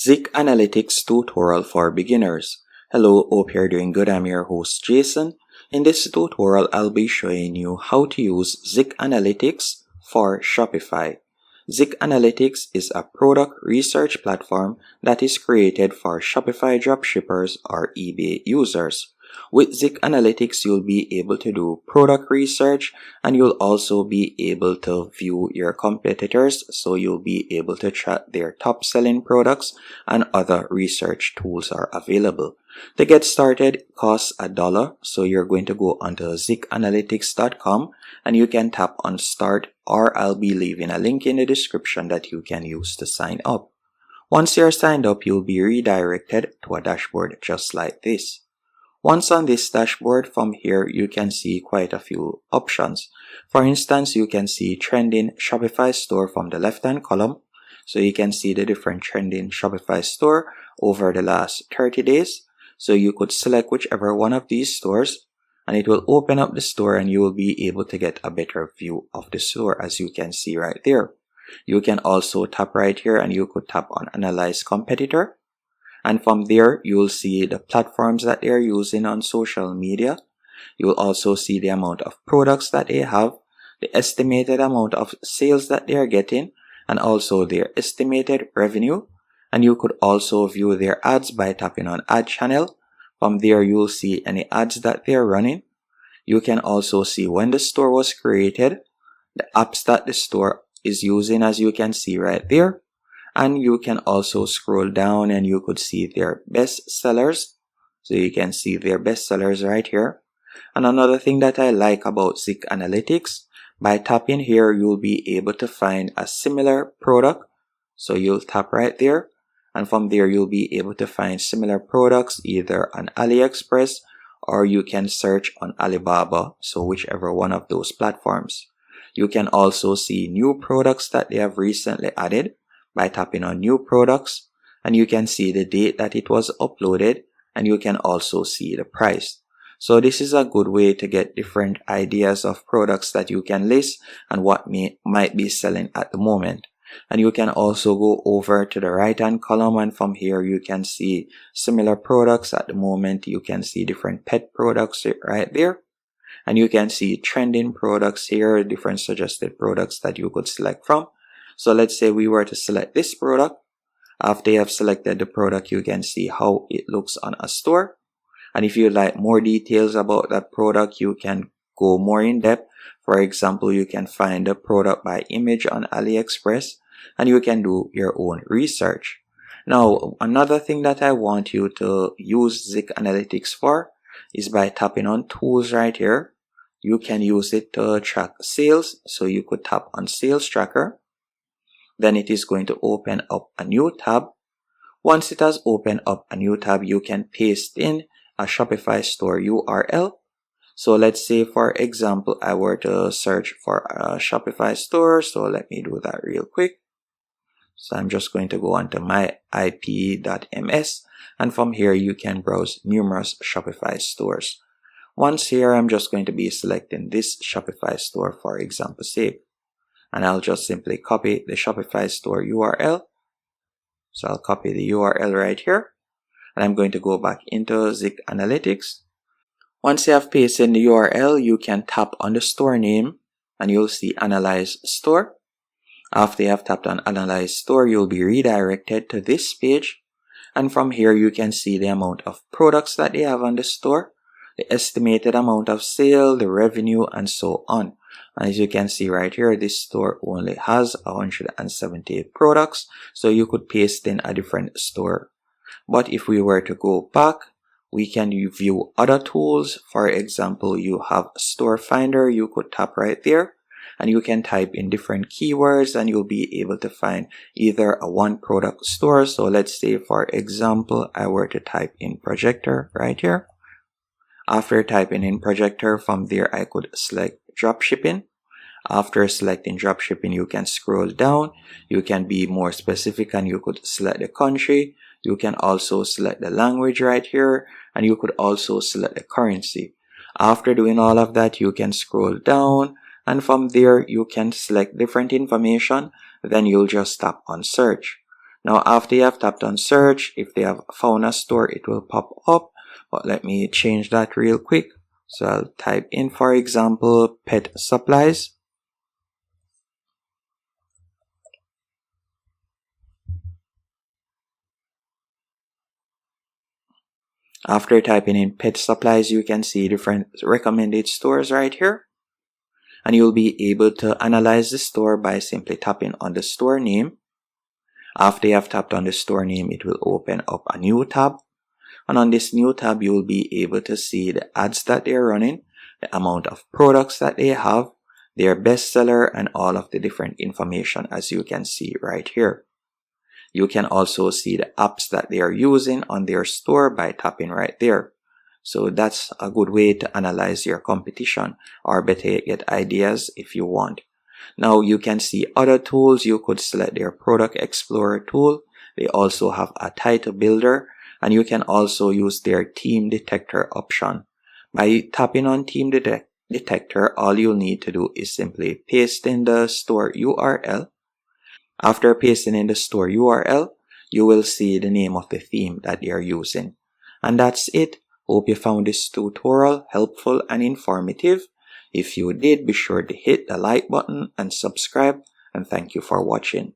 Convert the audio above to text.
Zik Analytics tutorial for beginners. Hello, hope you're doing good. I'm your host Jason. In this tutorial, I'll be showing you how to use Zik Analytics for Shopify. Zik Analytics is a product research platform that is created for Shopify dropshippers or eBay users. With Zik Analytics, you'll be able to do product research and you'll also be able to view your competitors, so you'll be able to track their top selling products and other research tools are available. To get started, it costs $1, so you're going to go onto zikanalytics.com and you can tap on start, or I'll be leaving a link in the description that you can use to sign up. Once you're signed up, you'll be redirected to a dashboard just like this. Once on this dashboard, from here you can see quite a few options. For instance, you can see trending Shopify store from the left hand column. So you can see the different trending Shopify store over the last 30 days. So you could select whichever one of these stores and it will open up the store and you will be able to get a better view of the store, as you can see right there. You can also tap right here and you could tap on analyze competitor. And from there, you'll see the platforms that they're using on social media. You'll also see the amount of products that they have, the estimated amount of sales that they're getting, and also their estimated revenue. And you could also view their ads by tapping on Ad Channel. From there, you'll see any ads that they're running. You can also see when the store was created, the apps that the store is using, as you can see right there. And you can also scroll down and you could see their best sellers. So you can see their best sellers right here. And another thing that I like about Zik Analytics, by tapping here, you'll be able to find a similar product. So you'll tap right there. And from there, you'll be able to find similar products either on AliExpress or you can search on Alibaba. So whichever one of those platforms. You can also see new products that they have recently added by tapping on new products, and you can see the date that it was uploaded and you can also see the price. So this is a good way to get different ideas of products that you can list and what might be selling at the moment. And you can also go over to the right hand column and from here you can see similar products at the moment. You can see different pet products right there. And you can see trending products here, different suggested products that you could select from. So let's say we were to select this product. After you have selected the product, you can see how it looks on a store. And if you'd like more details about that product, you can go more in depth. For example, you can find the product by image on AliExpress and you can do your own research. Now, another thing that I want you to use Zik Analytics for is by tapping on tools right here. You can use it to track sales. So you could tap on sales tracker. Then it is going to open up a new tab. Once it has opened up a new tab, you can paste in a Shopify store URL. So let's say, for example, I were to search for a Shopify store. So let me do that real quick. So I'm just going to go onto myip.ms and from here you can browse numerous Shopify stores. Once here, I'm just going to be selecting this Shopify store for example's sake. And I'll just simply copy the Shopify store URL. So I'll copy the URL right here. And I'm going to go back into Zik Analytics. Once you have pasted in the URL, you can tap on the store name and you'll see Analyze Store. After you have tapped on Analyze Store, you'll be redirected to this page. And from here, you can see the amount of products that they have on the store, the estimated amount of sale, the revenue, and so on. And as you can see right here, this store only has 178 products. So you could paste in a different store. But if we were to go back, we can view other tools. For example, you have Store Finder. You could tap right there and you can type in different keywords and you'll be able to find either a one product store. So let's say, for example, I were to type in projector right here. After typing in projector, from there I could select dropshipping. After selecting dropshipping, you can scroll down. You can be more specific and you could select the country. You can also select the language right here and you could also select the currency. After doing all of that, you can scroll down and from there you can select different information. Then you'll just tap on search. Now after you have tapped on search, if they have found a store, it will pop up. But let me change that real quick. So I'll type in, for example, pet supplies. After typing in pet supplies, you can see different recommended stores right here. And you'll be able to analyze the store by simply tapping on the store name. After you have tapped on the store name, it will open up a new tab. And on this new tab, you will be able to see the ads that they're running, the amount of products that they have, their bestseller, and all of the different information, as you can see right here. You can also see the apps that they are using on their store by tapping right there. So that's a good way to analyze your competition, or better yet, get ideas if you want. Now you can see other tools. You could select their product explorer tool. They also have a title builder, and you can also use their theme detector option. By tapping on theme detector, all you'll need to do is simply paste in the store URL. After pasting in the store URL, you will see the name of the theme that they are using. And that's it. Hope you found this tutorial helpful and informative. If you did, be sure to hit the like button and subscribe, and thank you for watching.